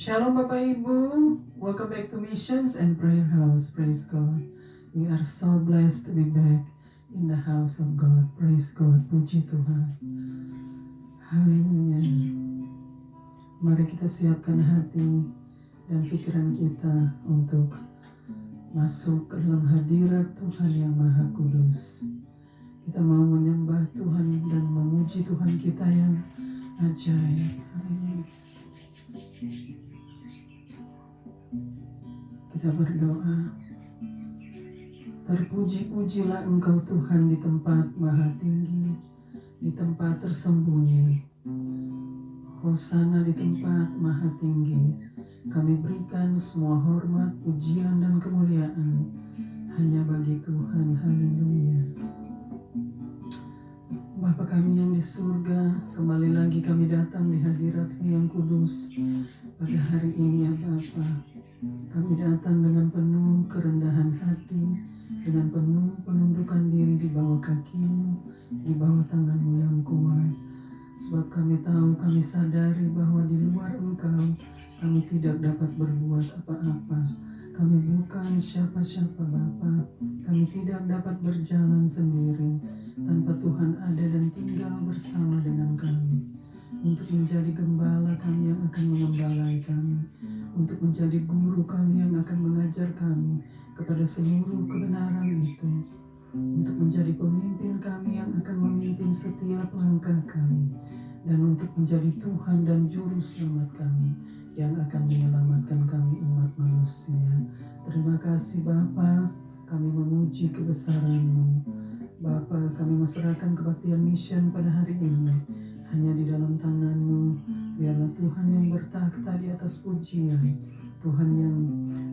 Shalom Bapak Ibu, welcome back to Missions and Prayer House. Praise God. We are so blessed to be back in the house of God. Praise God, puji Tuhan. Haleluya. Mari kita siapkan hati dan pikiran kita untuk masuk ke dalam hadirat Tuhan yang Maha Kudus. Kita mau menyembah Tuhan dan memuji Tuhan kita yang ajaib. Haleluya. Kita berdoa. Terpuji-pujilah Engkau Tuhan di tempat maha tinggi, di tempat tersembunyi. Hosana di tempat maha tinggi. Kami berikan semua hormat, pujian, dan kemuliaan hanya bagi Tuhan. Haleluya. Bapa kami yang di surga, kembali lagi kami datang di hadirat-Mu yang kudus pada hari ini ya Bapa. Kami datang dengan penuh kerendahan hati, dengan penuh penundukan diri di bawah kaki-Mu, di bawah tangan-Mu yang kuat. Sebab kami tahu, kami sadari bahwa di luar Engkau, kami tidak dapat berbuat apa-apa. Kami bukan siapa-siapa Bapa. Kami tidak dapat berjalan sendiri tanpa Tuhan ada dan tinggal bersama dengan kami. Untuk menjadi gembala kami yang akan mengembalai kami. Untuk menjadi guru kami yang akan mengajar kami kepada seluruh kebenaran itu. Untuk menjadi pemimpin kami yang akan memimpin setiap langkah kami. Dan untuk menjadi Tuhan dan Juru Selamat kami yang akan menyelamatkan kami umat manusia. Terima kasih Bapa, kami memuji kebesaran-Mu. Bapa, kami menserahkan kebaktian mission pada hari ini hanya di dalam tangan-Mu. Biarlah Tuhan yang bertakhta di atas pujian, Tuhan yang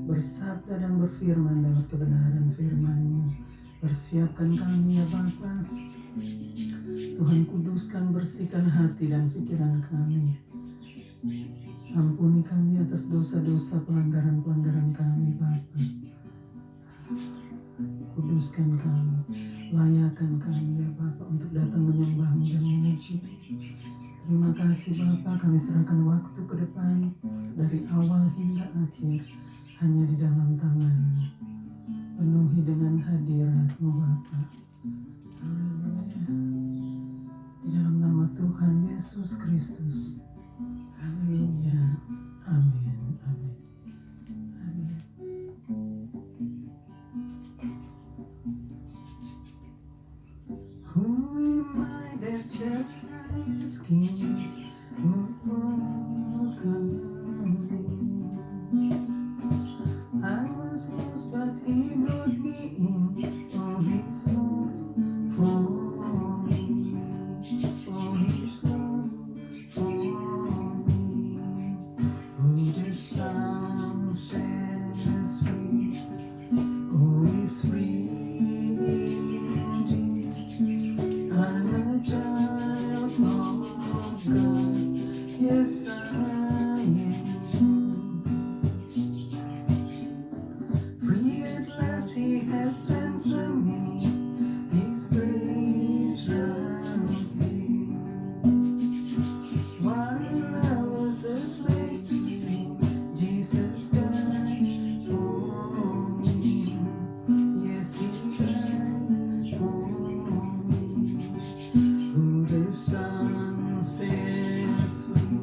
bersabda dan berfirman lewat kebenaran firman-Mu. Persiapkan kami ya Bapa. Tuhan kuduskan, bersihkan hati dan pikiran kami. Ampuni kami atas dosa-dosa pelanggaran-pelanggaran kami Bapa. Kuduskan kami, layakan kami ya Bapa untuk datang menyembah-Mu dan memuji. Terima kasih Bapa, kami serahkan waktu ke depan dari awal hingga akhir hanya di dalam tangan-Mu. Penuhi dengan hadirat-Mu Bapa. Haleluya. Di dalam nama Tuhan Yesus Kristus. Haleluya. Amin. Amin. Amin. Who am I that Christ King would welcome me? I was lost, but He brought me in. Oh, His love for me. Oh, His love for me. Who the Son sets free, who is free indeed. I'm a child of God. Yes, I am. Free at last, He has ransomed me. His grace runs deep. While I was a slave to sin, Jesus died for me. Yes, He died for me. Who the Son sets free,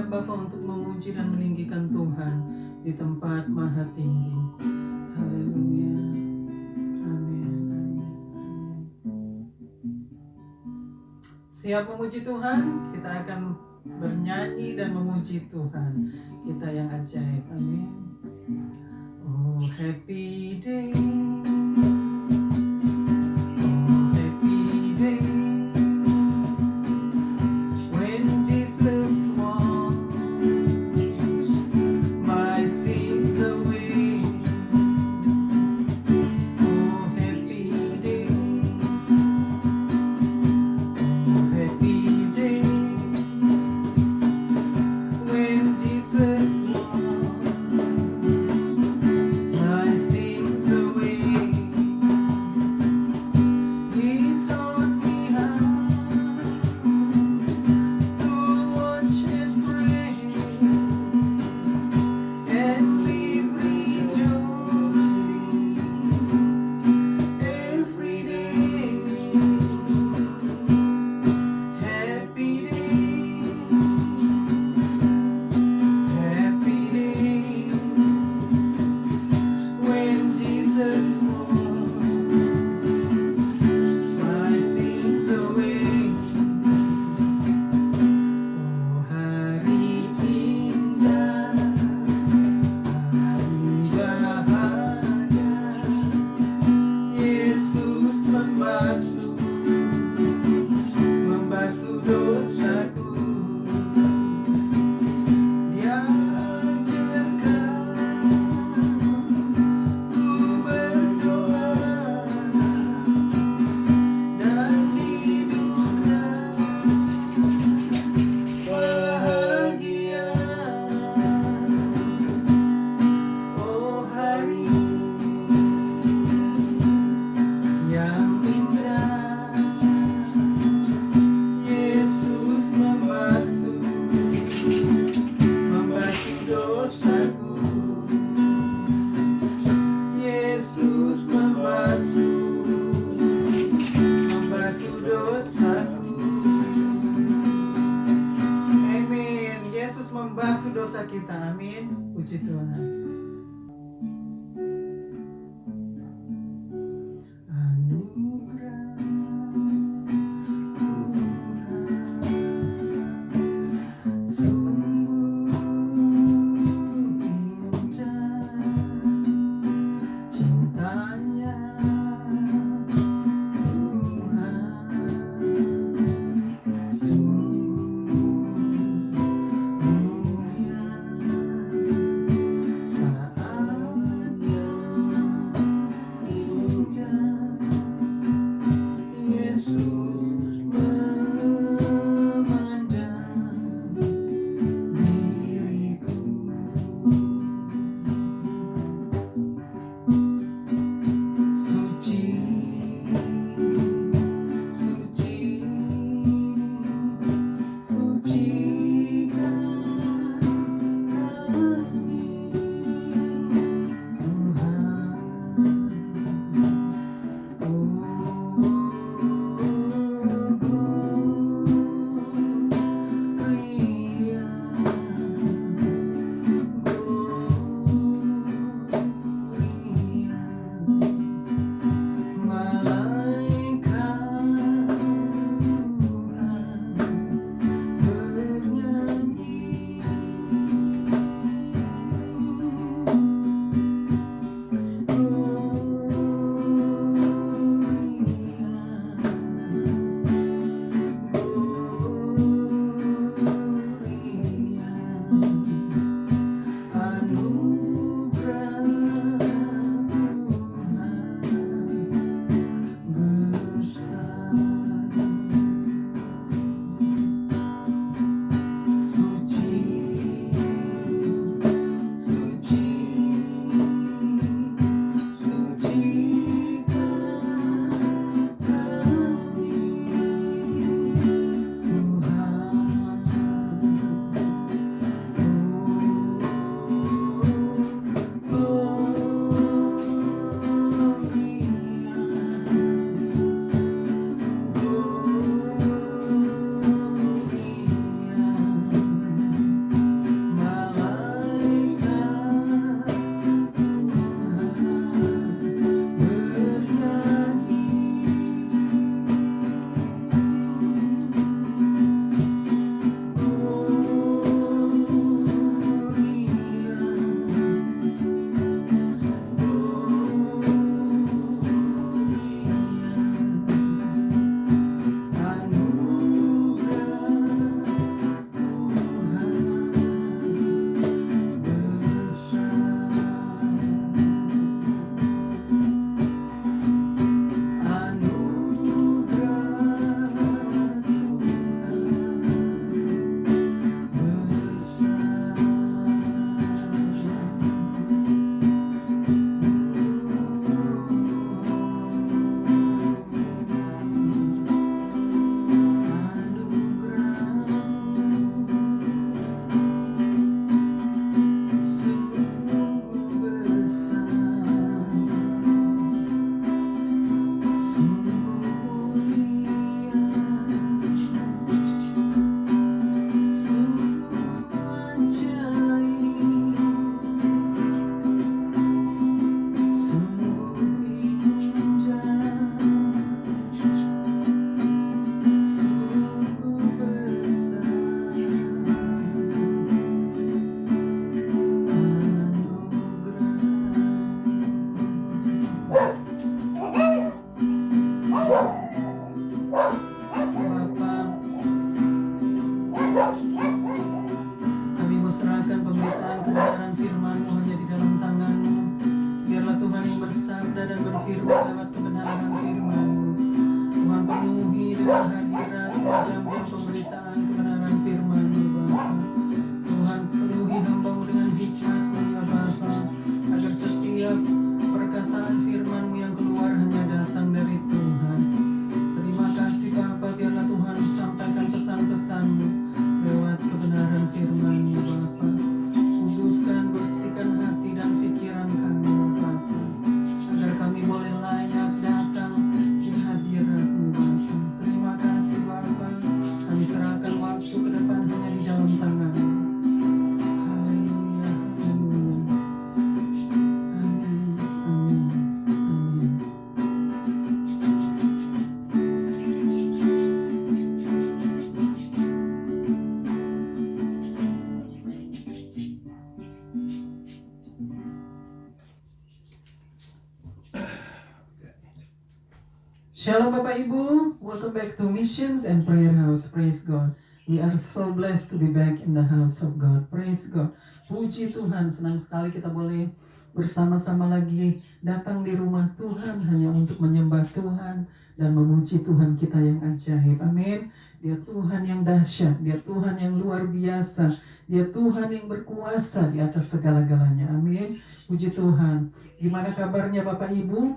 siap Bapa untuk memuji dan meninggikan Tuhan di tempat maha tinggi. Haleluya. Amin. Amin. Siap memuji Tuhan? Kita akan bernyanyi dan memuji Tuhan kita yang ajaib. Amin. Oh happy day, oh happy day, when Jesus washed my sins away. Oh happy day, oh happy day, when Jesus my sins away. He taught me how to watch and pray and live rejoicing every day. Happy day, happy day, when Jesus washed my sins away. Oh hari indah, hari bahagia, Yesus membasuh dosaku. Dia ajarkan ku berdoa dan hidupnya bahagia. Oh hari yang indah, Yesus membasuh dosaku. Yesus membasuh dosaku. Amin. Yesus membasuh dosa kita. Amin. Puji Tuhan. Anugerah Tuhan sungguh indah, cintanya Tuhan sungguh mulia, kebenaran firman-Mu hanya di dalam tangan-Mu. Biarlah Tuhan yang bersabda dan berfirman lewat kebenaran firman-Mu. Tuhan penuhi dengan hadirat jam-jam pemberitaan kebenaran firman-Mu Bapa. Tuhan penuhi hamba-Mu dengan hikmat-Mu ya Bapa, agar setiap perkataan firman-Mu yang keluar hanya datang dari Tuhan. Terima kasih Bapa, biarlah Tuhan sampaikan pesan-pesan-Mu lewat kebenaran firman-Mu Bapa. Kuduskan, bersihkan hati dan pikiran kami Bapa, agar kami boleh layak datang di hadirat-Mu Bapa. Terima kasih Bapa, kami serahkan waktu ke depan hanya di dalam tangan-Mu. Haleluya, haleluya. Amin, amin, amin. Shalom Bapak Ibu, welcome back to Missions and Prayer House. Praise God. We are so blessed to be back in the house of God. Praise God. Puji Tuhan, senang sekali kita boleh bersama-sama lagi datang di rumah Tuhan hanya untuk menyembah Tuhan dan memuji Tuhan kita yang ajaib. Amin. Dia Tuhan yang dahsyat, Dia Tuhan yang luar biasa, Dia Tuhan yang berkuasa di atas segala-galanya. Amin. Puji Tuhan. Gimana kabarnya Bapak Ibu?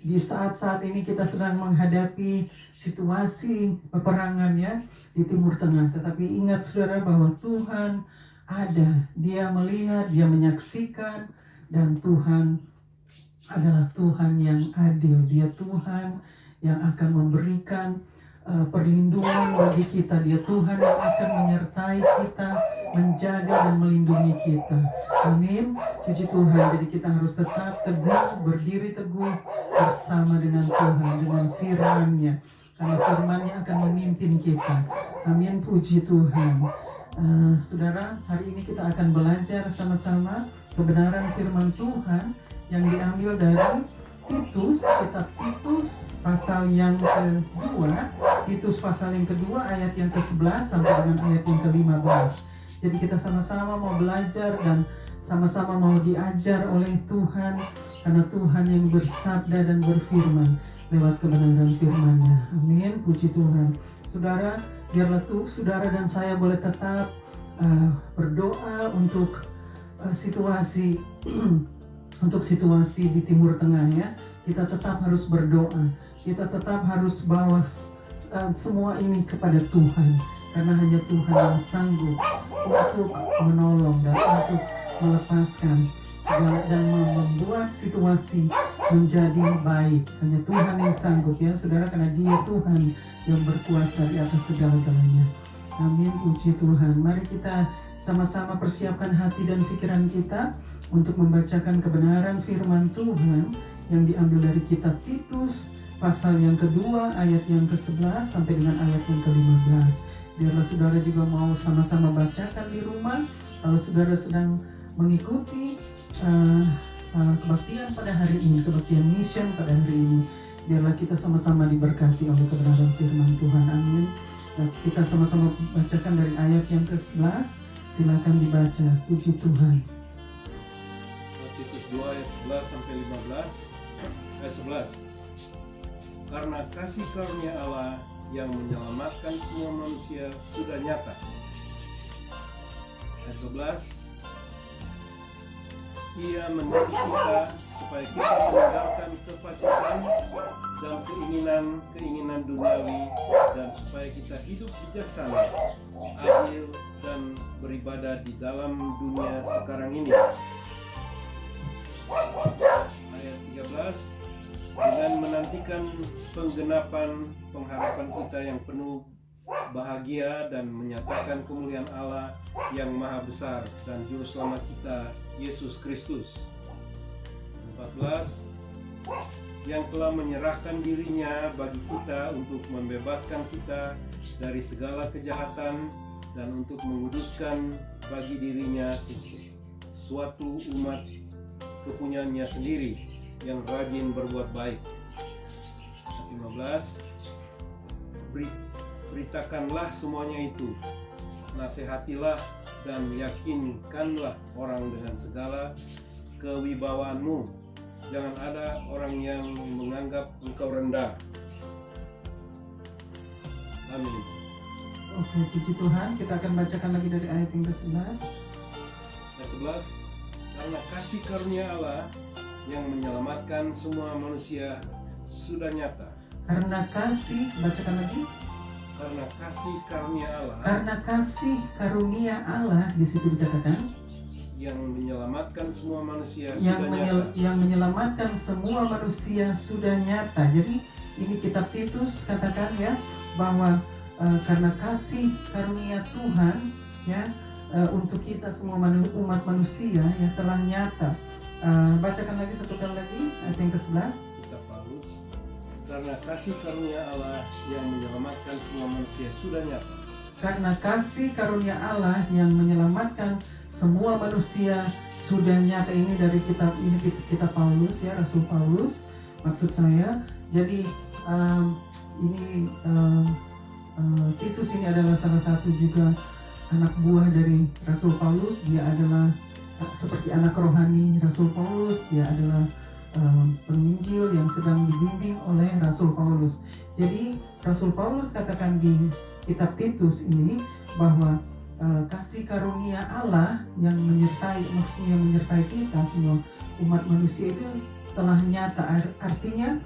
Di saat-saat ini kita sedang menghadapi situasi peperangan ya di Timur Tengah. Tetapi ingat saudara bahwa Tuhan ada. Dia melihat, Dia menyaksikan, dan Tuhan adalah Tuhan yang adil. Dia Tuhan yang akan memberikan perlindungan bagi kita. Dia Tuhan yang akan menyertai kita, menjaga dan melindungi kita. Amin. Puji Tuhan. Jadi kita harus tetap teguh, berdiri teguh bersama dengan Tuhan, dengan firman-Nya. Karena firman-Nya akan memimpin kita. Amin. Puji Tuhan. Saudara, hari ini kita akan belajar sama-sama kebenaran firman Tuhan yang diambil dari Titus, kitab Titus pasal yang kedua, Titus pasal yang kedua ayat yang ke-11 sampai dengan ayat yang ke-15. Jadi kita sama-sama mau belajar dan sama-sama mau diajar oleh Tuhan, karena Tuhan yang bersabda dan berfirman lewat kebenaran firman-Nya. Amin, puji Tuhan. Saudara, biarlah saudara dan saya boleh tetap berdoa untuk situasi untuk situasi di Timur Tengah ya. Kita tetap harus berdoa. Kita tetap harus bawa semua ini kepada Tuhan, karena hanya Tuhan yang sanggup untuk menolong dan untuk melepaskan segala dan membuat situasi menjadi baik. Hanya Tuhan yang sanggup ya saudara, karena Dia Tuhan yang berkuasa di atas segala-galanya. Amin, puji Tuhan. Mari kita sama-sama persiapkan hati dan pikiran kita untuk membacakan kebenaran firman Tuhan yang diambil dari kitab Titus pasal yang kedua ayat yang ke-11 sampai dengan ayat yang ke-15. Biarlah saudara juga mau sama-sama bacakan di rumah. Kalau saudara sedang mengikuti kebaktian pada hari ini, kebaktian mission pada hari ini, biarlah kita sama-sama diberkati oleh kebenaran firman Tuhan. Amin. Kita sama-sama bacakan dari ayat yang ke-11. Silakan dibaca. Puji Tuhan. Titus 2 ayat 11 sampai 15. Ayat 11. Karena kasih karunia Allah yang menyelamatkan semua manusia sudah nyata. Ayat 12. Ia mendidik kita supaya kita meninggalkan kefasikan dan keinginan duniawi, dan supaya kita hidup bijaksana, adil, dan beribadah di dalam dunia sekarang ini. Ayat 13. Dengan menantikan penggenapan pengharapan kita yang penuh bahagia dan menyatakan kemuliaan Allah yang maha besar dan juru selamat kita Yesus Kristus. 14. Yang telah menyerahkan dirinya bagi kita untuk membebaskan kita dari segala kejahatan dan untuk menguduskan bagi dirinya suatu umat kepunyaannya sendiri yang rajin berbuat baik. 15. Beritakanlah semuanya itu, nasihatilah dan yakinkanlah orang dengan segala kewibawaanmu. Jangan ada orang yang menganggap engkau rendah. Amin. Oke, puji Tuhan. Kita akan bacakan lagi dari ayat yang ke-11. Ayat 11. Karena kasih karunia Allah yang menyelamatkan semua manusia sudah nyata. Karena kasih, bacakan lagi. Karena kasih karunia Allah Karena kasih karunia Allah, di situ dikatakan yang menyelamatkan semua manusia yang, sudah nyata. yang menyelamatkan semua manusia sudah nyata. Jadi ini kitab Titus katakan ya bahwa karena kasih karunia Tuhan ya untuk kita semua umat manusia yang telah nyata. Bacakan lagi satu kali lagi ayat yang ke-11. Kitab Paulus. Karena kasih karunia Allah yang menyelamatkan semua manusia sudah nyata. Karena kasih karunia Allah yang menyelamatkan semua manusia sudah nyata. Ini dari kitab Paulus ya, Rasul Paulus maksud saya. Jadi ini Titus ini adalah salah satu juga anak buah dari Rasul Paulus. Dia adalah seperti anak rohani Rasul Paulus. Dia adalah penginjil yang sedang dibimbing oleh Rasul Paulus. Jadi Rasul Paulus katakan di kitab Titus ini bahwa kasih karunia Allah yang menyertai, maksudnya menyertai kita semua umat manusia itu telah nyata. Artinya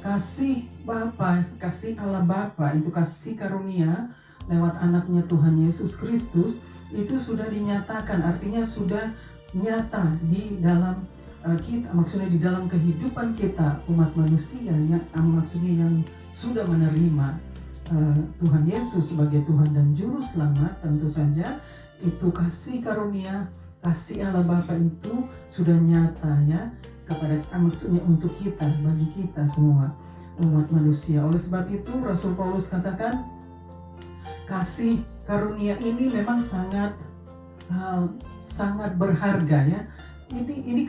kasih Bapa, kasih Allah Bapa itu kasih karunia lewat anaknya Tuhan Yesus Kristus itu sudah dinyatakan. Artinya sudah nyata di dalam kita, maksudnya di dalam kehidupan kita umat manusia yang maksudnya yang sudah menerima Tuhan Yesus sebagai Tuhan dan Juru Selamat. Tentu saja itu kasih karunia, kasih Allah Bapa itu sudah nyata ya kepada, maksudnya untuk kita, bagi kita semua umat manusia. Oleh sebab itu Rasul Paulus katakan kasih karunia ini memang sangat berharga ya. Ini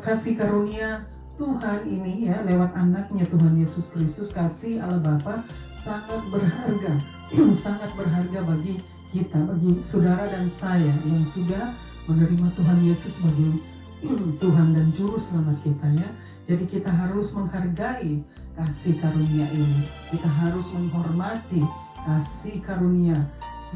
kasih karunia Tuhan ini ya lewat anaknya Tuhan Yesus Kristus. Kasih Allah Bapa sangat berharga sangat berharga bagi kita, bagi saudara dan saya yang sudah menerima Tuhan Yesus sebagai Tuhan dan Juru Selamat kita ya. Jadi kita harus menghargai kasih karunia ini. Kita harus menghormati kasih karunia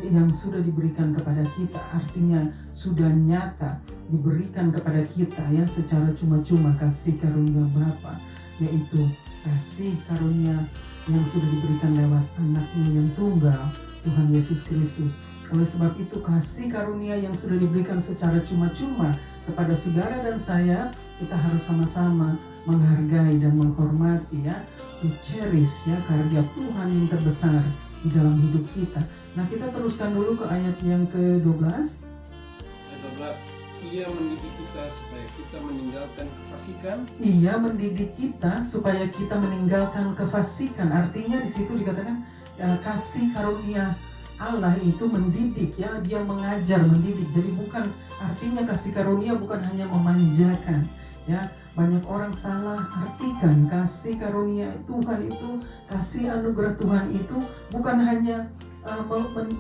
yang sudah diberikan kepada kita. Artinya sudah nyata diberikan kepada kita ya secara cuma-cuma kasih karunia Bapa, yaitu kasih karunia yang sudah diberikan lewat anaknya yang tunggal Tuhan Yesus Kristus. Oleh sebab itu kasih karunia yang sudah diberikan secara cuma-cuma kepada saudara dan saya, kita harus sama-sama menghargai dan menghormati ya, to cherish ya karya Tuhan yang terbesar di dalam hidup kita. Nah, kita teruskan dulu ke ayat yang ke-12. Ayat 12. Ia mendidik kita supaya kita meninggalkan kefasikan. Ia mendidik kita supaya kita meninggalkan kefasikan. Artinya di situ dikatakan kasih karunia Allah itu mendidik ya, dia mengajar, mendidik. Jadi bukan, artinya kasih karunia bukan hanya memanjakan ya. Banyak orang salah artikan kasih karunia Tuhan itu, kasih anugerah Tuhan itu bukan hanya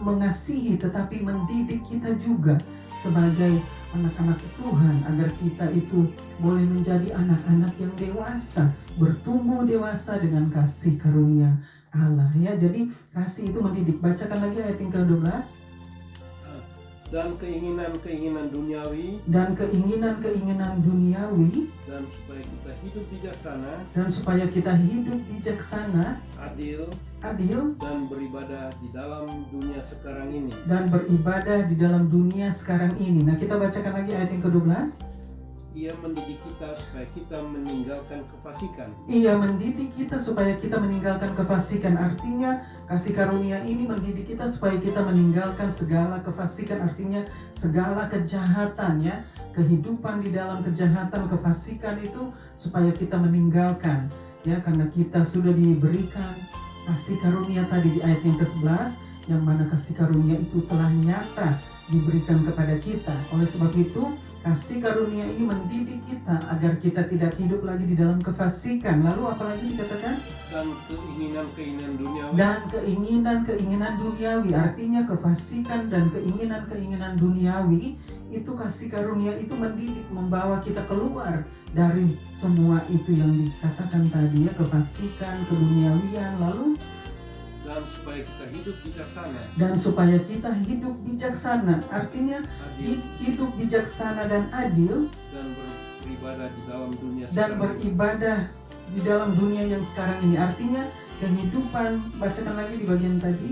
mengasihi, tetapi mendidik kita juga sebagai anak-anak Tuhan, agar kita itu boleh menjadi anak-anak yang dewasa, bertumbuh dewasa dengan kasih karunia Allah ya. Jadi kasih itu mendidik. Bacakan lagi ayat yang ke-12. Dan keinginan-keinginan duniawi, dan keinginan-keinginan duniawi, dan supaya kita hidup bijaksana, adil, dan beribadah di dalam dunia sekarang ini. Nah, kita bacakan lagi ayat yang ke-12. Ia mendidik kita supaya kita meninggalkan kefasikan. Ia mendidik kita supaya kita meninggalkan kefasikan. Artinya kasih karunia ini mendidik kita supaya kita meninggalkan segala kefasikan. Artinya segala kejahatan ya. Kehidupan di dalam kejahatan, kefasikan itu supaya kita meninggalkan ya, karena kita sudah diberikan kasih karunia tadi di ayat yang ke-11, yang mana kasih karunia itu telah nyata diberikan kepada kita. Oleh sebab itu kasih karunia ini mendidik kita agar kita tidak hidup lagi di dalam kefasikan. Lalu apalagi dikatakan? Dan keinginan-keinginan duniawi. Dan keinginan-keinginan duniawi, artinya kefasikan dan keinginan-keinginan duniawi itu kasih karunia itu mendidik, membawa kita keluar dari semua itu yang dikatakan tadi ya, kefasikan, keduniawian, lalu dan supaya kita hidup bijaksana. Dan supaya kita hidup bijaksana, artinya Adil. hidup bijaksana dan adil Dan beribadah di dalam dunia dan sekarang. beribadah di dalam dunia yang sekarang ini. Artinya kehidupan, bacakan lagi di bagian tadi.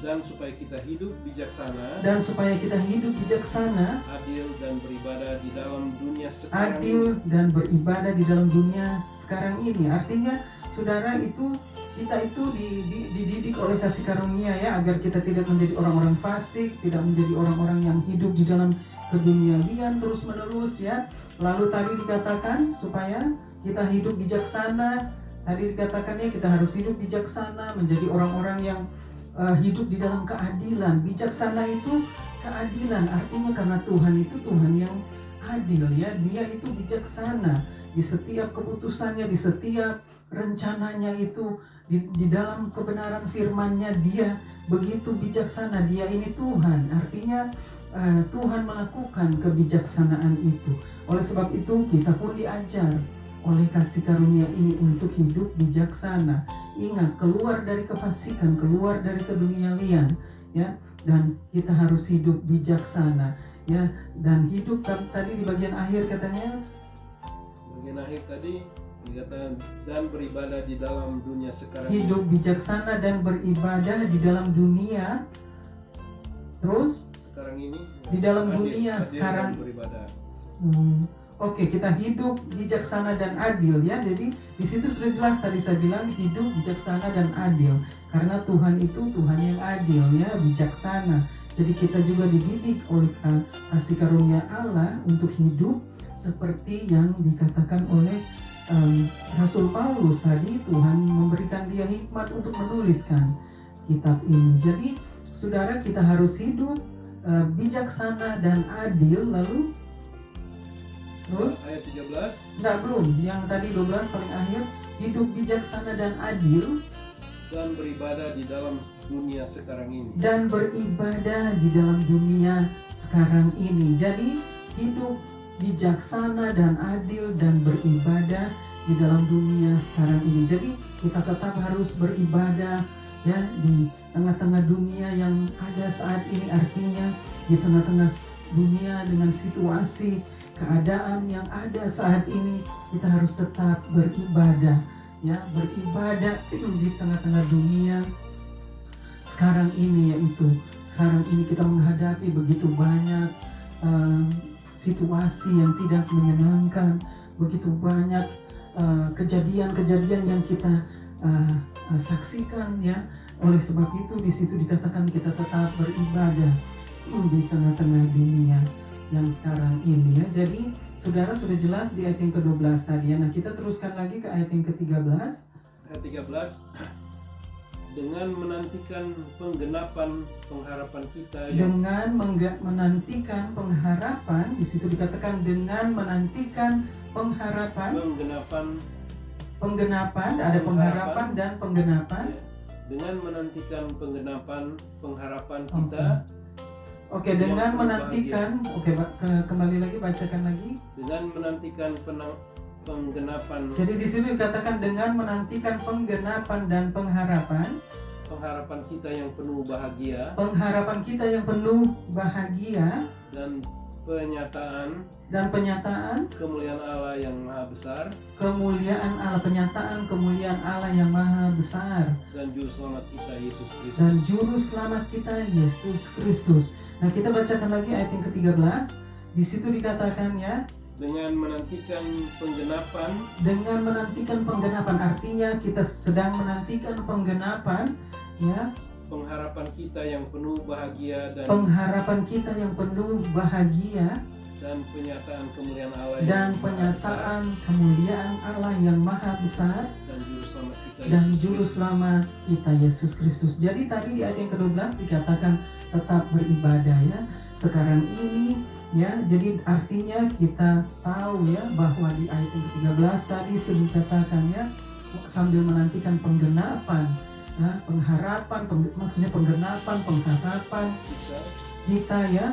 Dan supaya kita hidup bijaksana, Dan supaya kita hidup bijaksana, adil dan beribadah di dalam dunia sekarang. adil dan beribadah di dalam dunia sekarang ini. Artinya saudara, itu kita itu dididik oleh kasih karunia ya, agar kita tidak menjadi orang-orang fasik, tidak menjadi orang-orang yang hidup di dalam keduniawian terus menerus ya. Lalu tadi dikatakan supaya kita hidup bijaksana. Tadi dikatakannya kita harus hidup bijaksana, menjadi orang-orang yang hidup di dalam keadilan. Bijaksana itu keadilan, artinya karena Tuhan itu Tuhan yang adil ya. Dia itu bijaksana di setiap keputusannya, di setiap rencananya itu, di dalam kebenaran firman-Nya Dia begitu bijaksana. Dia ini Tuhan, artinya Tuhan melakukan kebijaksanaan itu. Oleh sebab itu kita pun diajar oleh kasih karunia ini untuk hidup bijaksana. Ingat, keluar dari kefasikan, keluar dari keduniawian ya, dan kita harus hidup bijaksana ya. Dan hidup tadi di bagian akhir katanya, Bagian akhir tadi dikatakan dan beribadah di dalam dunia sekarang. hidup bijaksana dan beribadah di dalam dunia. Terus Sekarang ini di dalam adil, dunia adil sekarang. dan beribadah. Oke, kita hidup bijaksana dan adil ya. Jadi di situ sudah jelas tadi saya bilang hidup bijaksana dan adil. Karena Tuhan itu Tuhan yang adil ya, bijaksana. Jadi kita juga dididik oleh kasih karunia Allah untuk hidup seperti yang dikatakan oleh Rasul Paulus tadi. Tuhan memberikan dia hikmat untuk menuliskan kitab ini. Jadi saudara, kita harus hidup bijaksana dan adil. Lalu terus Ayat 13. enggak, belum, yang tadi 12 paling akhir, hidup bijaksana dan adil Dan beribadah di dalam dunia sekarang ini. dan beribadah di dalam dunia sekarang ini. Jadi hidup bijaksana dan adil dan beribadah di dalam dunia sekarang ini. Jadi kita tetap harus beribadah ya di tengah-tengah dunia yang ada saat ini. Artinya di tengah-tengah dunia dengan situasi keadaan yang ada saat ini, kita harus tetap beribadah ya, beribadah di tengah-tengah dunia sekarang ini. Yaitu sekarang ini kita menghadapi begitu banyak situasi yang tidak menyenangkan, begitu banyak kejadian-kejadian yang kita saksikan ya. Oleh sebab itu di situ dikatakan kita tetap beribadah di tengah-tengah dunia yang sekarang ini ya. Jadi saudara sudah jelas di ayat yang ke-12 tadi ya. Nah, kita teruskan lagi ke ayat yang ke-13. Ayat 13. Dengan menantikan penggenapan pengharapan kita yang Dengan menantikan pengharapan, di situ dikatakan dengan menantikan pengharapan, penggenapan, ada pengharapan dan penggenapan. dengan menantikan penggenapan pengharapan kita. Oke, dengan menantikan, kembali lagi, bacakan lagi. Dengan menantikan penggenapan Jadi di sini dikatakan dengan menantikan penggenapan dan pengharapan kita yang penuh bahagia, pengharapan kita yang penuh bahagia dan penyataan kemuliaan Allah yang maha besar, kemuliaan Allah, penyataan kemuliaan Allah yang maha besar dan juru selamat kita Yesus Kristus. dan juru selamat kita Yesus Kristus. Nah, kita bacakan lagi ayat yang ke-13. Di situ dikatakan ya, dengan menantikan penggenapan, artinya kita sedang menantikan penggenapan ya, pengharapan kita yang penuh bahagia pengharapan kita yang penuh bahagia dan penyataan kemuliaan Allah dan penyataan kemuliaan Allah yang maha besar dan juru selamat kita Yesus Kristus. Jadi tadi di ayat yang ke-12 dikatakan tetap beribadah ya. Sekarang ini Ya, jadi artinya kita tahu ya bahwa di ayat yang ke-13 tadi sudah dikatakan ya, sambil menantikan penggenapan, ya, pengharapan, maksudnya penggenapan, pengharapan kita ya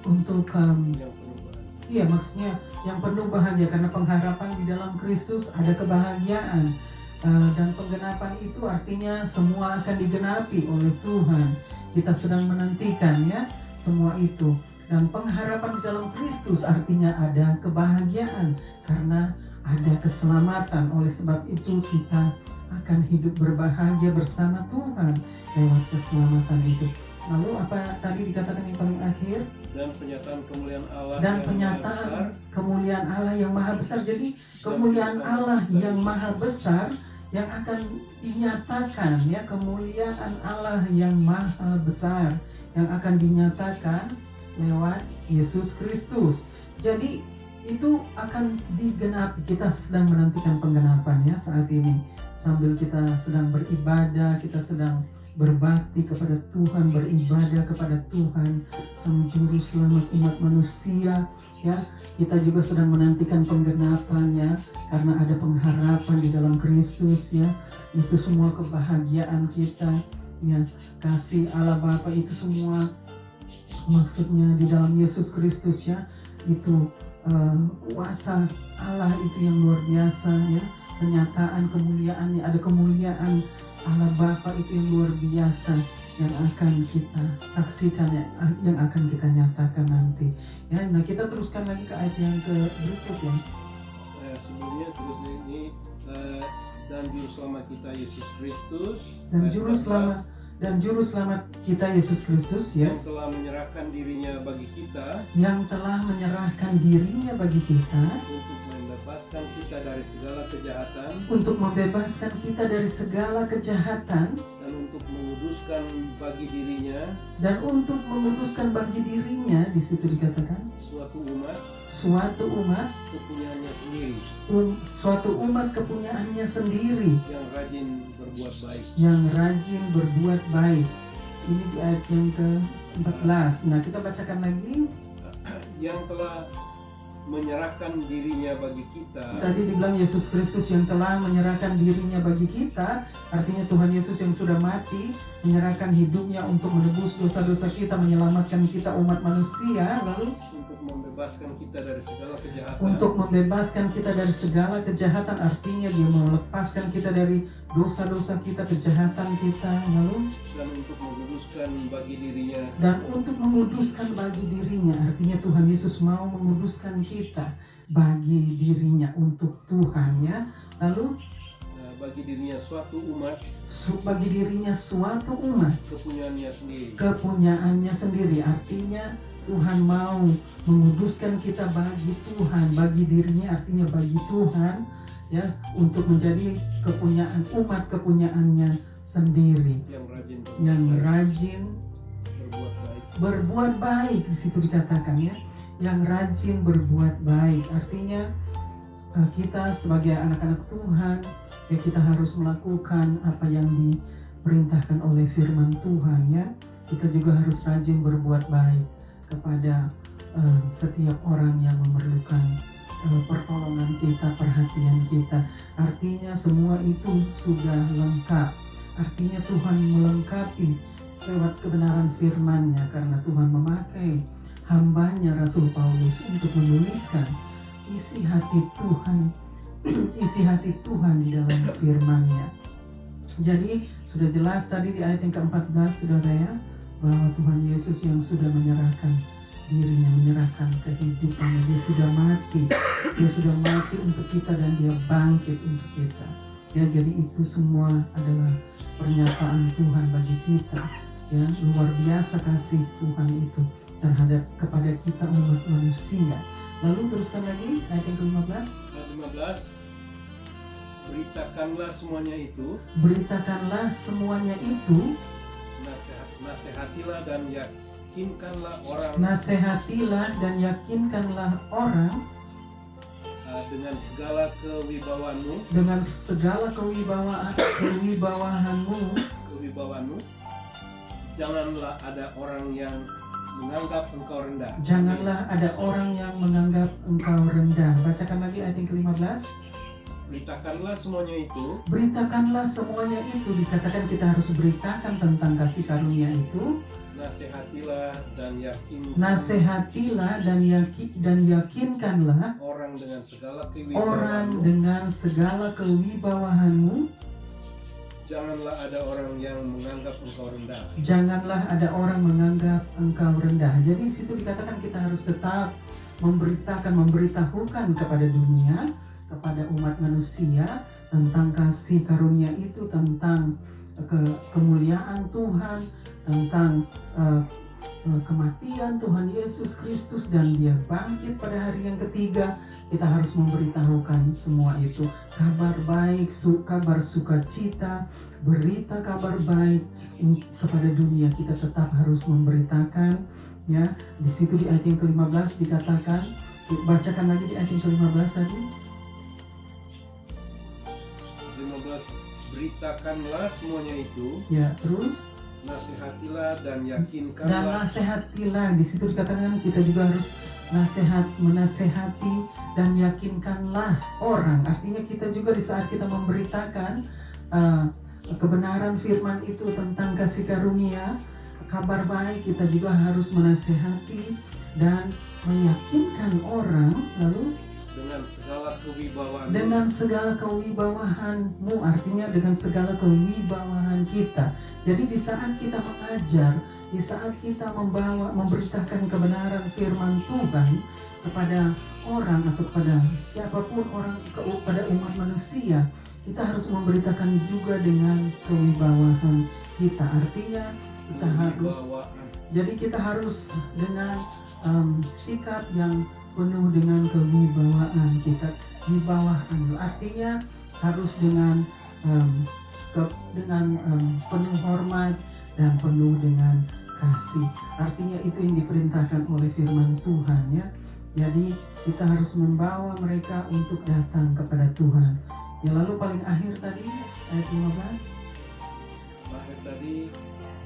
untuk yang penuh bahagia. iya, maksudnya yang penuh bahagia karena pengharapan di dalam Kristus ada kebahagiaan. Dan penggenapan itu artinya semua akan digenapi oleh Tuhan. Kita sedang menantikan ya semua itu. Dan pengharapan di dalam Kristus artinya ada kebahagiaan karena ada keselamatan. Oleh sebab itu kita akan hidup berbahagia bersama Tuhan lewat keselamatan itu. Lalu apa tadi dikatakan yang paling akhir? Dan penyataan kemuliaan Allah Dan yang penyataan maha besar, kemuliaan Allah yang maha besar. Jadi kemuliaan Allah yang maha besar yang akan dinyatakan ya, kemuliaan Allah yang maha besar yang akan dinyatakan lewat Yesus Kristus. Jadi itu akan digenapi. Kita sedang menantikan penggenapan ya saat ini. Sambil kita sedang beribadah, kita sedang berbakti kepada Tuhan, beribadah kepada Tuhan Sang Juru Selamat umat manusia ya, kita juga sedang menantikan penggenapannya karena ada pengharapan di dalam Kristus ya. Itu semua kebahagiaan kita ya, kasih Allah Bapa itu semua maksudnya di dalam Yesus Kristus ya. Itu kuasa Allah itu yang luar biasa ya, penyataan kemuliaannya, ada kemuliaan Allah Bapa itu yang luar biasa yang akan kita saksikan, yang akan kita nyatakan nanti ya. Nah, kita teruskan lagi ke ayat yang berikut ya. Sebelumnya terus ini dan juru selamat kita Yesus Kristus, dan juru selamat kita Yesus Kristus yang yes, telah menyerahkan dirinya bagi kita yang telah menyerahkan dirinya bagi kita untuk membebaskan kita dari segala kejahatan untuk membebaskan kita dari segala kejahatan dan untuk menguduskan bagi dirinya di situ dikatakan suatu umat kepunyaannya sendiri, suatu umat kepunyaannya sendiri yang rajin berbuat baik. Ini di ayat yang ke-14. Nah, kita bacakan lagi. Yang telah menyerahkan dirinya bagi kita. Tadi dibilang Yesus Kristus yang telah menyerahkan dirinya bagi kita, artinya Tuhan Yesus yang sudah mati, menyerahkan hidupnya untuk menebus dosa-dosa kita, menyelamatkan kita umat manusia, lalu untuk membebaskan kita dari segala kejahatan. Untuk membebaskan kita dari segala kejahatan, artinya Dia melepaskan kita dari dosa-dosa kita, kejahatan kita, lalu dan untuk menguduskan bagi dirinya. Artinya Tuhan Yesus mau menguduskan kita bagi dirinya untuk Tuhan ya. Lalu bagi dirinya suatu umat kepunyaannya sendiri. Artinya Tuhan mau menguduskan kita bagi Tuhan, bagi dirinya, artinya bagi Tuhan ya, untuk menjadi kepunyaannya sendiri yang rajin berbuat baik. Di situ dikatakan ya, yang rajin berbuat baik. Artinya kita sebagai anak-anak Tuhan ya, kita harus melakukan apa yang diperintahkan oleh firman Tuhan ya. Kita juga harus rajin berbuat baik kepada setiap orang yang memerlukan pertolongan kita, perhatian kita. Artinya semua itu sudah lengkap. Artinya Tuhan melengkapi lewat kebenaran firman-Nya, karena Tuhan memakai hambanya Rasul Paulus untuk menuliskan isi hati Tuhan di dalam firman-Nya. Jadi sudah jelas tadi di ayat yang ke-14 saudara ya, bahwa Tuhan Yesus yang sudah menyerahkan dirinya, menyerahkan kehidupannya. Dia sudah mati untuk kita dan Dia bangkit untuk kita ya. Jadi itu semua adalah pernyataan Tuhan bagi kita ya. Luar biasa kasih Tuhan itu terhadap kepada kita umat manusia. Lalu teruskan lagi ayat yang ke-15. Beritakanlah semuanya itu, nasihatilah dan yakinkanlah orang dengan segala kewibawaanmu. Janganlah ada orang yang menganggap engkau rendah. Janganlah ada orang yang menganggap engkau rendah. Bacakan lagi ayat yang ke-15. Beritakanlah semuanya itu. Beritakanlah semuanya itu. Dikatakan kita harus beritakan tentang kasih karunia itu. Nasihatilah dan yakinkan. Nasihatilah dan yakinkanlah Orang dengan segala orang kewibawaanmu. dengan segala kewibawaanmu. Janganlah ada orang yang menganggap engkau rendah. Janganlah ada orang menganggap engkau rendah. Jadi di situ dikatakan kita harus tetap memberitahukan kepada dunia, kepada umat manusia tentang kasih karunia itu, tentang kemuliaan Tuhan, tentang kematian Tuhan Yesus Kristus dan Dia bangkit pada hari yang ketiga. Kita harus memberitahukan semua itu. Kabar baik, kabar sukacita, berita kabar baik kepada dunia. Kita tetap harus memberitakan, ya. Di situ di ayat yang ke-15 dikatakan, bacakan lagi di ayat yang ke-15 tadi. 15. Beritakanlah semuanya itu. Ya, terus Nasihatilah dan dan yakinkanlah. nasihatilah. Di situ dikatakan kita juga harus menasehati dan yakinkanlah orang. Artinya kita juga di saat kita memberitakan kebenaran firman itu tentang kasih karunia, kabar baik, kita juga harus menasehati dan meyakinkan orang. Lalu Dengan segala kewibawaan. dengan segala kewibawaanmu, artinya dengan segala kewibawaan kita. Jadi di saat kita mengajar, di saat kita memberitakan kebenaran firman Tuhan kepada orang atau kepada siapapun orang, kepada umat manusia, kita harus memberitakan juga dengan kewibawaan kita. Artinya kita harus, jadi kita harus dengan sikap yang penuh dengan kewibawaan kita. Wibawaan artinya harus dengan penuh hormat dan penuh dengan kasih. Artinya itu yang diperintahkan oleh firman Tuhan, ya. Jadi kita harus membawa mereka untuk datang kepada Tuhan. Ya, lalu paling akhir tadi ayat 15. Akhir tadi,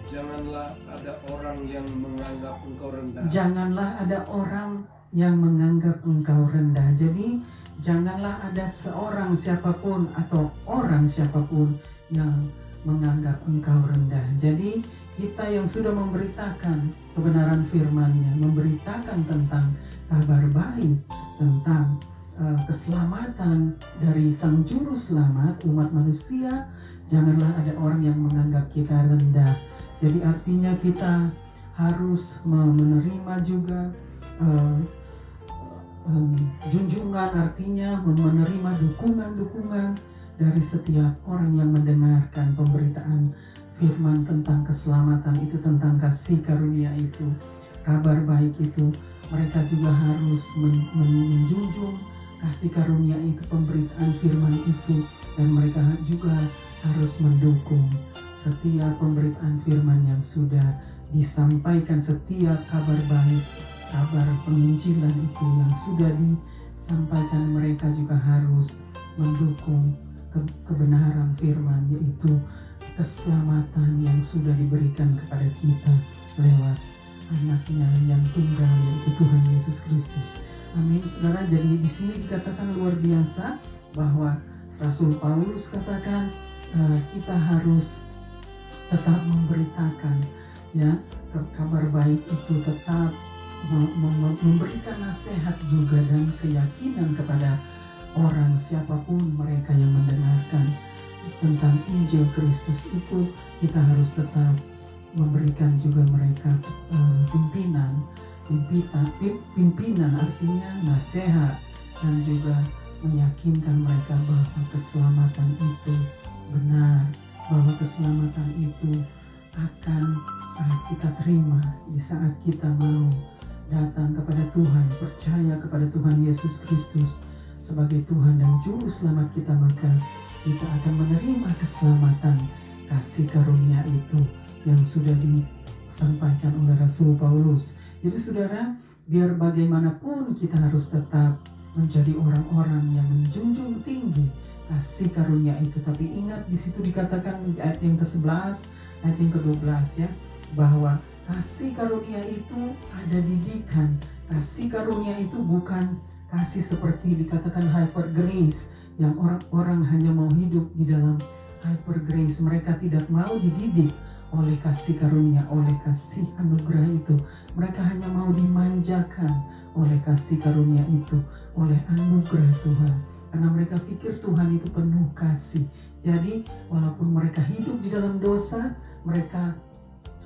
janganlah ada orang yang menganggap engkau rendah. Janganlah ada orang yang menganggap engkau rendah. Jadi janganlah ada seorang siapapun atau orang siapapun yang menganggap engkau rendah. Jadi kita yang sudah memberitakan kebenaran firman-Nya, memberitakan tentang kabar baik, tentang keselamatan dari Sang Juru Selamat umat manusia, janganlah ada orang yang menganggap kita rendah. Jadi artinya kita harus menerima juga junjungan, artinya menerima dukungan dari setiap orang yang mendengarkan pemberitaan firman tentang keselamatan itu, tentang kasih karunia itu, kabar baik itu. Mereka juga harus menjunjung kasih karunia itu, pemberitaan firman itu, dan mereka juga harus mendukung setiap pemberitaan firman yang sudah disampaikan, setiap kabar baik, kabar penginjilan itu yang sudah disampaikan. Mereka juga harus mendukung kebenaran firman, yaitu keselamatan yang sudah diberikan kepada kita lewat anaknya yang tunggal, yaitu Tuhan Yesus Kristus. Amin, saudara. Jadi di sini dikatakan luar biasa bahwa Rasul Paulus katakan kita harus tetap memberitakan, ya, kabar baik itu, tetap memberikan nasihat juga dan keyakinan kepada orang siapapun mereka yang mendengarkan tentang Injil Kristus itu. Kita harus tetap memberikan juga mereka pimpinan, artinya nasihat, dan juga meyakinkan mereka bahwa keselamatan itu benar, bahwa keselamatan itu akan kita terima di saat kita mau datang kepada Tuhan, percaya kepada Tuhan Yesus Kristus sebagai Tuhan dan Juru Selamat kita, maka kita akan menerima keselamatan kasih karunia itu yang sudah disampaikan oleh Rasul Paulus. Jadi saudara, biar bagaimanapun kita harus tetap menjadi orang-orang yang menjunjung tinggi kasih karunia itu. Tapi ingat, di situ dikatakan di ayat yang ke-11, ayat yang ke-12, ya, bahwa Kasih karunia itu ada didikan. Kasih karunia itu bukan kasih seperti dikatakan hyper grace, yang orang-orang hanya mau hidup di dalam hyper grace. Mereka tidak mau dididik oleh kasih karunia, oleh kasih anugerah itu. Mereka hanya mau dimanjakan oleh kasih karunia itu, oleh anugerah Tuhan. Karena mereka pikir Tuhan itu penuh kasih. Jadi walaupun mereka hidup di dalam dosa, mereka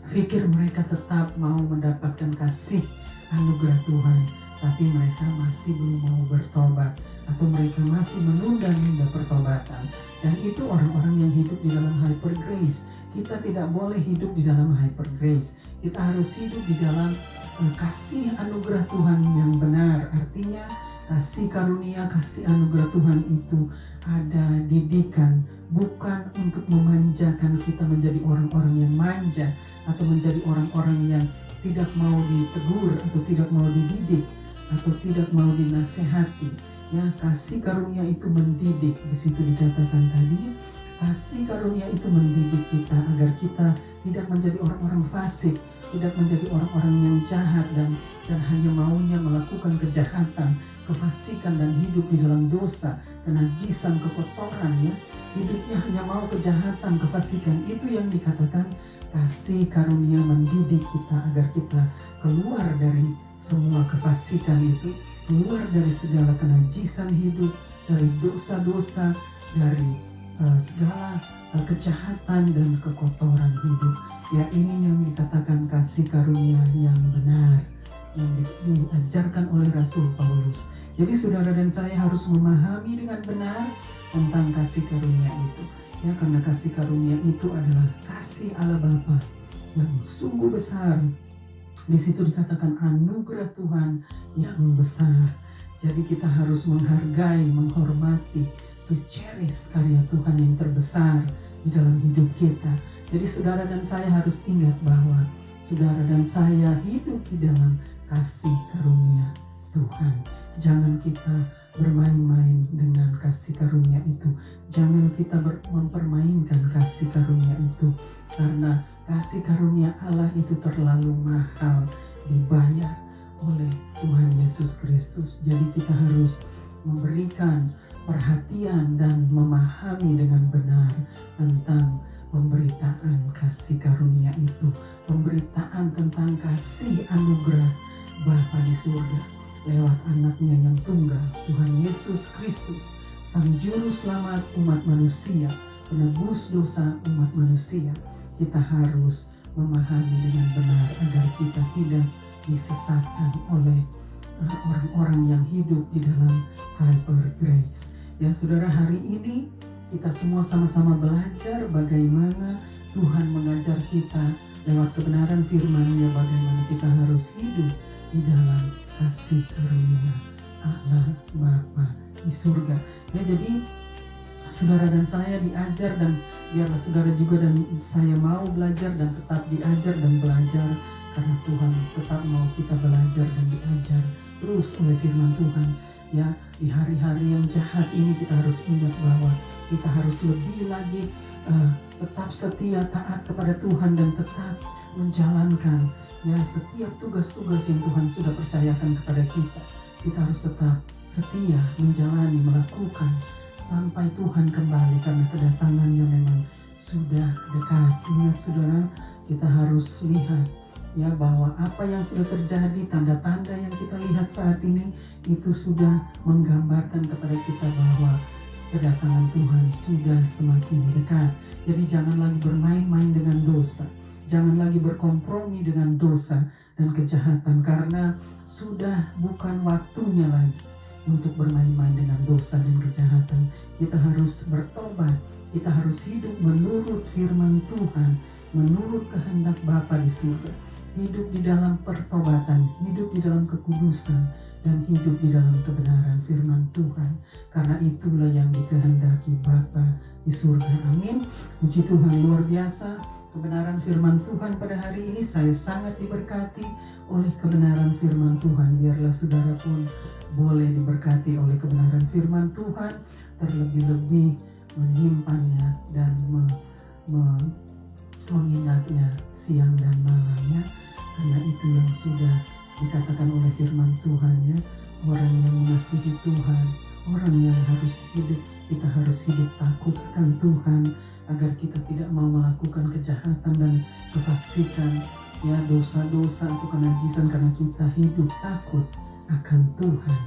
pikir mereka tetap mau mendapatkan kasih anugerah Tuhan. Tapi mereka masih belum mau bertobat, atau mereka masih menunda-nunda pertobatan. Dan itu orang-orang yang hidup di dalam hyper grace. Kita tidak boleh hidup di dalam hyper grace. Kita harus hidup di dalam kasih anugerah Tuhan yang benar. Artinya kasih karunia, kasih anugerah Tuhan itu ada didikan, bukan untuk memanjakan kita menjadi orang-orang yang manja, atau menjadi orang-orang yang tidak mau ditegur, atau tidak mau dididik, atau tidak mau dinasehati. Ya, kasih karunia itu mendidik. Di situ dikatakan tadi, kasih karunia itu mendidik kita agar kita tidak menjadi orang-orang fasik, tidak menjadi orang-orang yang jahat dan hanya maunya melakukan kejahatan, kefasikan, dan hidup di dalam dosa, kenajisan, kekotoran. Ya, hidupnya hanya mau kejahatan, kefasikan. Itu yang dikatakan kasih karunia mendidik kita agar kita keluar dari semua kefasikan itu, keluar dari segala kenajisan hidup, dari dosa-dosa, dari segala kejahatan dan kekotoran hidup. Ya, ini yang dikatakan kasih karunia yang benar, yang diajarkan oleh Rasul Paulus. Jadi saudara dan saya harus memahami dengan benar tentang kasih karunia itu. Ya, karena kasih karunia itu adalah kasih Allah Bapa yang sungguh besar. Di situ dikatakan anugerah Tuhan yang besar. Jadi kita harus menghargai, menghormati, to cherish karya Tuhan yang terbesar di dalam hidup kita. Jadi saudara dan saya harus ingat bahwa saudara dan saya hidup di dalam kasih karunia Tuhan. Jangan kita bermain-main dengan kasih karunia itu. Jangan kita mempermainkan kasih karunia itu. Karena kasih karunia Allah itu terlalu mahal dibayar oleh Tuhan Yesus Kristus. Jadi kita harus memberikan perhatian dan memahami dengan benar tentang pemberitaan kasih karunia itu. Pemberitaan tentang kasih anugerah Bapa di surga lewat anaknya yang tunggal, Tuhan Yesus Kristus, Sang Juru Selamat umat manusia, penebus dosa umat manusia. Kita harus memahami dengan benar agar kita tidak disesatkan oleh orang-orang yang hidup di dalam hyper grace. Ya saudara, hari ini kita semua sama-sama belajar bagaimana Tuhan mengajar kita lewat kebenaran firman-Nya, bagaimana kita harus hidup di dalam kasih karunia Allah Bapa di surga. Ya, jadi saudara dan saya diajar, dan biarlah saudara juga dan saya mau belajar dan tetap diajar dan belajar, karena Tuhan tetap mau kita belajar dan diajar terus oleh firman Tuhan. Ya, di hari-hari yang jahat ini kita harus ingat bahwa kita harus lebih lagi tetap setia, taat kepada Tuhan, dan tetap menjalankan ya setiap tugas-tugas yang Tuhan sudah percayakan kepada kita. Kita harus tetap setia menjalani, melakukan sampai Tuhan kembali, karena kedatangannya memang sudah dekat. Ingat saudara, kita harus lihat ya bahwa apa yang sudah terjadi, tanda-tanda yang kita lihat saat ini itu sudah menggambarkan kepada kita bahwa kedatangan Tuhan sudah semakin dekat. Jadi jangan lagi bermain-main dengan dosa, jangan lagi berkompromi dengan dosa dan kejahatan, karena sudah bukan waktunya lagi untuk bermain-main dengan dosa dan kejahatan. Kita harus bertobat, kita harus hidup menurut firman Tuhan, menurut kehendak Bapa di surga, hidup di dalam pertobatan, hidup di dalam kekudusan, dan hidup di dalam kebenaran firman Tuhan. Karena itulah yang dikehendaki Bapa di surga. Amin. Puji Tuhan, luar biasa kebenaran firman Tuhan pada hari ini. Saya sangat diberkati oleh kebenaran firman Tuhan. Biarlah saudara pun boleh diberkati oleh kebenaran firman Tuhan, terlebih-lebih menyimpannya dan mengingatnya siang dan malamnya, karena itu yang sudah dikatakan oleh firman Tuhan ya, orang yang mengasihi Tuhan, orang yang harus hidup, kita harus hidup takut akan Tuhan, agar kita tidak mau melakukan kejahatan dan kefasikan ya, dosa-dosa atau kenajisan, karena kita hidup takut akan Tuhan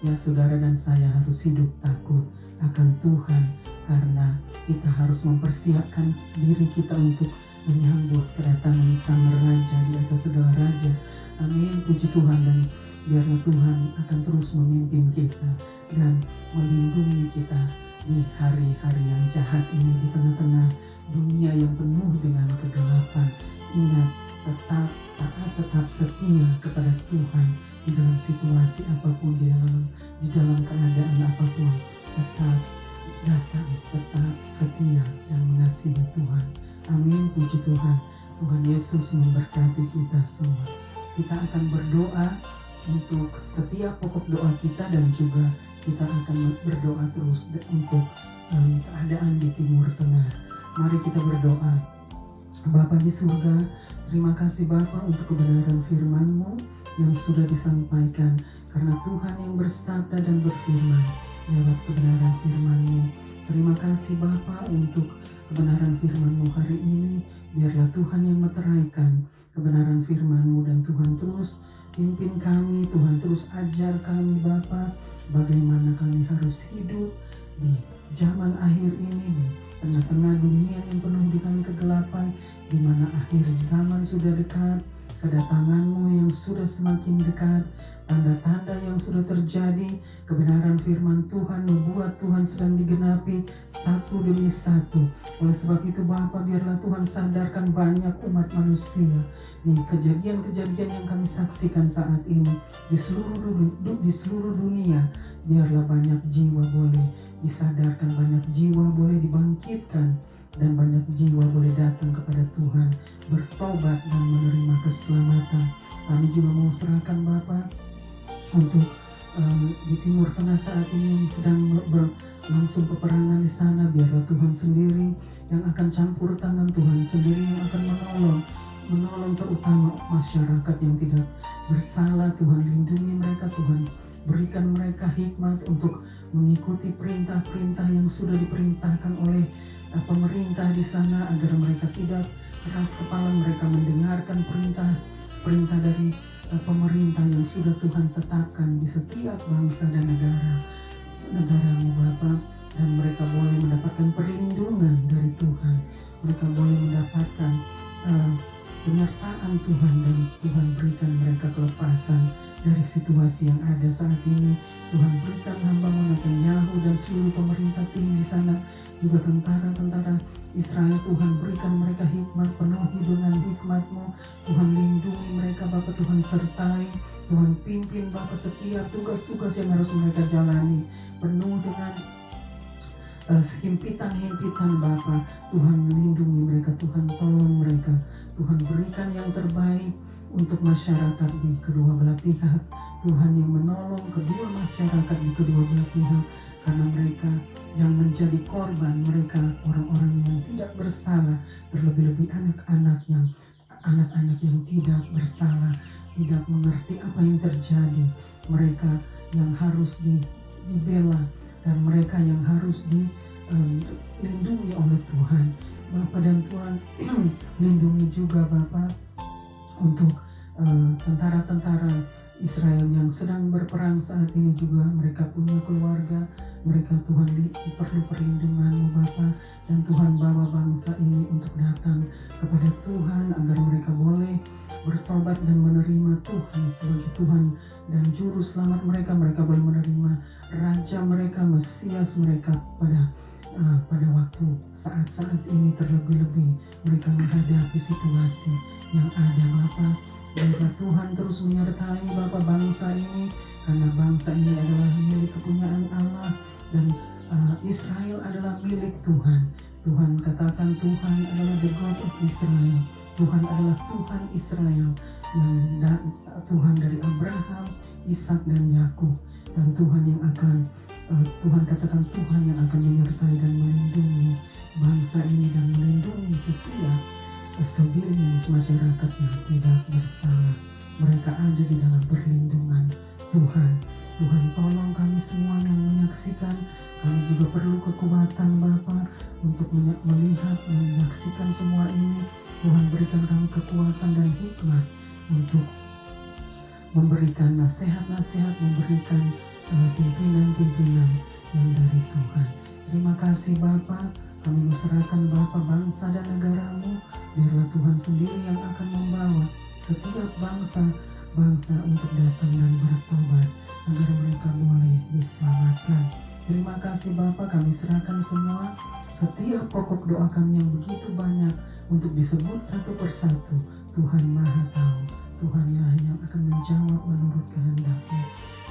ya. Saudara dan saya harus hidup takut akan Tuhan, karena kita harus mempersiapkan diri kita untuk menyambut kedatangan Sang Raja di atas segala raja. Amin, puji Tuhan. Dan biarlah Tuhan akan terus memimpin kita dan melindungi kita di hari-hari yang jahat ini, di tengah-tengah dunia yang penuh dengan kegelapan. Ingat, tetap taat, tetap setia kepada Tuhan di dalam situasi apapun, di dalam keadaan apapun. Tetap datang, tetap setia dan mengasihi Tuhan. Amin, puji Tuhan. Tuhan Yesus memberkati kita semua. Kita akan berdoa untuk setiap pokok doa kita, dan juga kita akan berdoa terus untuk keadaan di Timur Tengah. Mari kita berdoa. Bapa di surga, terima kasih Bapa untuk kebenaran firman-Mu yang sudah disampaikan, karena Tuhan yang bersabda dan berfirman lewat kebenaran firman-Mu. Terima kasih Bapa untuk kebenaran firman-Mu hari ini. Biarlah Tuhan yang meteraikan kebenaran firman-Mu, dan Tuhan terus pimpin kami, Tuhan terus ajar kami Bapa, bagaimana kami harus hidup di zaman akhir ini, di tengah-tengah dunia yang penuh dengan kegelapan, di mana akhir zaman sudah dekat, kedatangan-Mu yang sudah semakin dekat, tanda-tanda yang sudah terjadi, kebenaran firman Tuhan, nubuat Tuhan sedang digenapi satu demi satu. Oleh sebab itu Bapa, biarlah Tuhan sadarkan banyak umat manusia di kejadian-kejadian yang kami saksikan saat ini di seluruh dunia. Biarlah banyak jiwa boleh disadarkan, banyak jiwa boleh dibangkitkan, dan banyak jiwa boleh datang kepada Tuhan, bertobat dan menerima keselamatan. Kami juga mau serahkan Bapa untuk di Timur Tengah saat ini yang sedang berlangsung peperangan di sana. Biarlah Tuhan sendiri yang akan campur tangan, Tuhan sendiri yang akan menolong terutama masyarakat yang tidak bersalah. Tuhan lindungi mereka, Tuhan berikan mereka hikmat untuk mengikuti perintah-perintah yang sudah diperintahkan oleh pemerintah di sana, agar mereka tidak keras kepala, mereka mendengarkan perintah dari pemerintah yang sudah Tuhan tetapkan di setiap bangsa dan negara-Mu Bapa, dan mereka boleh mendapatkan perlindungan dari Tuhan, mereka boleh mendapatkan penyertaan Tuhan, dan Tuhan berikan mereka kelepasan dari situasi yang ada saat ini. Tuhan berikan hamba-Mu Netanyahu dan seluruh pemerintah tim di sana, juga tentara-tentara Israel, Tuhan berikan mereka hikmat, penuhi dengan hikmat-Mu. Tuhan lindungi mereka Bapa, Tuhan sertai, Tuhan pimpin Bapa setiap tugas-tugas yang harus mereka jalani, penuh dengan himpitan-himpitan Bapa. Tuhan lindungi mereka, Tuhan tolong mereka, Tuhan berikan yang terbaik untuk masyarakat di kedua belah pihak. Tuhan yang menolong kedua masyarakat di kedua belah pihak, karena mereka yang menjadi korban, mereka orang-orang yang tidak bersalah, terlebih-lebih anak-anak yang tidak bersalah, tidak mengerti apa yang terjadi, mereka yang harus dibela, dan mereka yang harus dilindungi oleh Tuhan Bapa. Dan Tuhan lindungi juga Bapa untuk tentara-tentara Israel yang sedang berperang saat ini, juga mereka punya keluarga, mereka Tuhan perlu perlindungan-Mu Bapa, dan Tuhan bawa bangsa ini untuk datang kepada Tuhan, agar mereka boleh bertobat dan menerima Tuhan sebagai Tuhan dan Juru Selamat mereka. Mereka boleh menerima Raja mereka, Mesias mereka pada waktu saat-saat ini, terlebih-lebih mereka menghadapi situasi yang ada Bapa. Biarlah Tuhan terus menyertai Bapa bangsa ini, karena bangsa ini adalah milik kepunyaan Allah, dan Israel adalah milik Tuhan. Tuhan katakan Tuhan adalah the God of Israel. Tuhan adalah Tuhan Israel, yang Tuhan dari Abraham, Ishak dan Yakub, dan Tuhan yang akan Tuhan katakan Tuhan yang akan menyertai dan melindungi bangsa ini, dan melindungi setiap civilians, masyarakat yang tidak bersalah. Mereka ada di dalam perlindungan Tuhan. Tuhan, tolong kami semua yang menyaksikan. Kami juga perlu kekuatan Bapa untuk melihat, menyaksikan semua ini. Tuhan, berikan kami kekuatan dan hikmat untuk memberikan nasihat-nasihat, memberikan pimpinan-pimpinan yang dari Tuhan. Terima kasih Bapa. Kami serahkan Bapa bangsa dan negaramu. Biarlah Tuhan sendiri yang akan membawa setiap bangsa untuk datang dan bertobat agar mereka boleh diselamatkan. Terima kasih Bapa, kami serahkan semua setiap pokok doa kami yang begitu banyak untuk disebut satu persatu. Tuhan Maha Tahu, Tuhanlah yang akan menjawab menurut kehendak-Nya.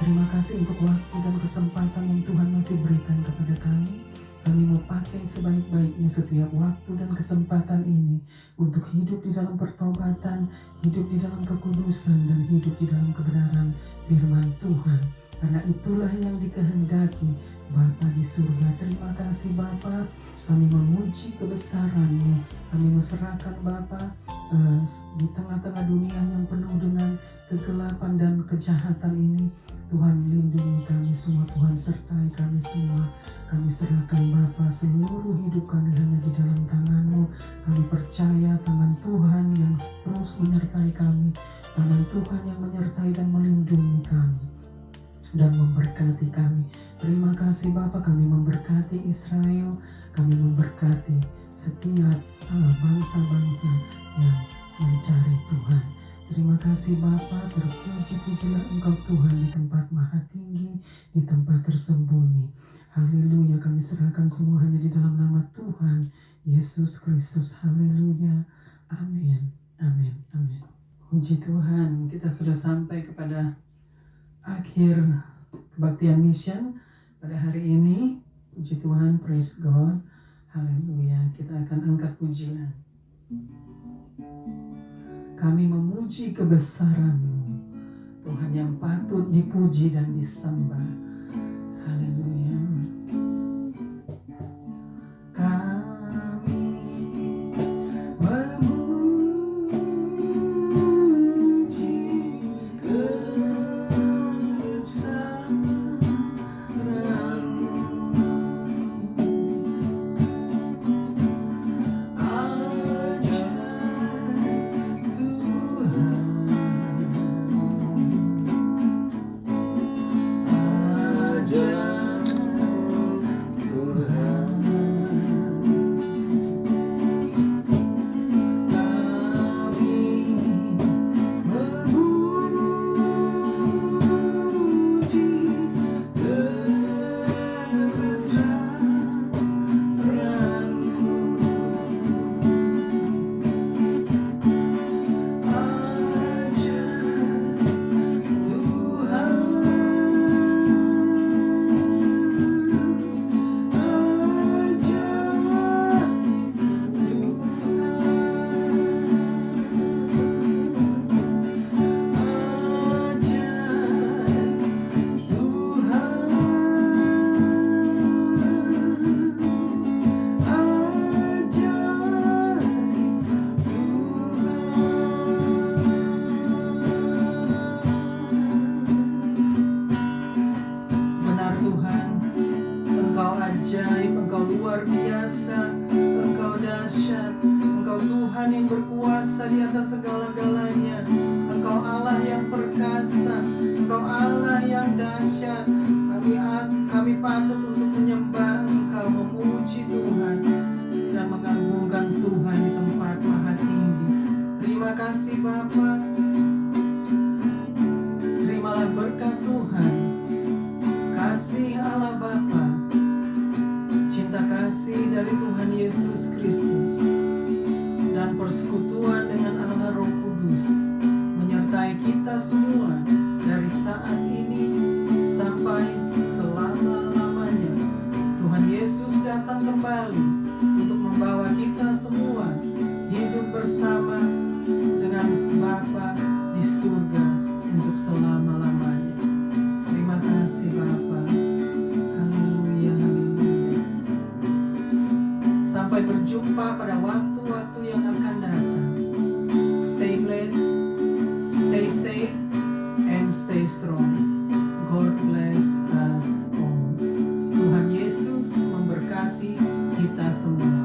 Terima kasih untuk waktu dan kesempatan yang Tuhan masih berikan kepada kami. Kami mau pakai sebaik-baiknya setiap waktu dan kesempatan ini untuk hidup di dalam pertobatan, hidup di dalam kekudusan, dan hidup di dalam kebenaran firman Tuhan. Karena itulah yang dikehendaki Bapa di surga. Terima kasih Bapa, kami memuji kebesaran-Mu. Kami menserahkan Bapa di tengah-tengah dunia yang penuh dengan kegelapan dan kejahatan ini. Tuhan, lindungi kami semua, Tuhan sertai kami semua. Kami serahkan Bapa seluruh hidup kami hanya di dalam tangan-Mu. Kami percaya tangan Tuhan yang terus menyertai kami, tangan Tuhan yang menyertai dan melindungi kami dan memberkati kami. Terima kasih Bapa, kami memberkati Israel, kami memberkati setiap bangsa-bangsa yang mencari Tuhan. Terima kasih Bapa, terpuji-pujilah Engkau Tuhan di tempat maha tinggi, di tempat tersembunyi. Haleluya, kami serahkan semua hanya di dalam nama Tuhan Yesus Kristus. Haleluya, amin, amin, amin. Puji Tuhan, kita sudah sampai kepada akhir kebaktian mission pada hari ini. Puji Tuhan, praise God, haleluya. Kita akan angkat pujian. Kami memuji kebesaran-Mu, Tuhan yang patut dipuji dan disembah. Haleluya. Kami memuji kebesaran-Mu. Di atas segala-galanya. Engkau Allah yang perkasa, Engkau Allah yang dahsyat. Kami patut untuk menyembah Engkau, memuji Tuhan dan mengagungkan Tuhan di tempat maha tinggi. Terima kasih Bapa. Terimalah berkat Tuhan, kasih Allah Bapa, cinta kasih dari Tuhan Yesus Kristus, dan persekutuan dengan Allah Roh Kudus menyertai kita semua dari saat ini sampai selama-lamanya. Tuhan Yesus datang kembali untuk membawa kita semua hidup bersama dengan Bapa di surga untuk selama-lamanya. Terima kasih Bapa. Haleluya, haleluya. Sampai berjumpa pada waktu-waktu yang akan datang. semua.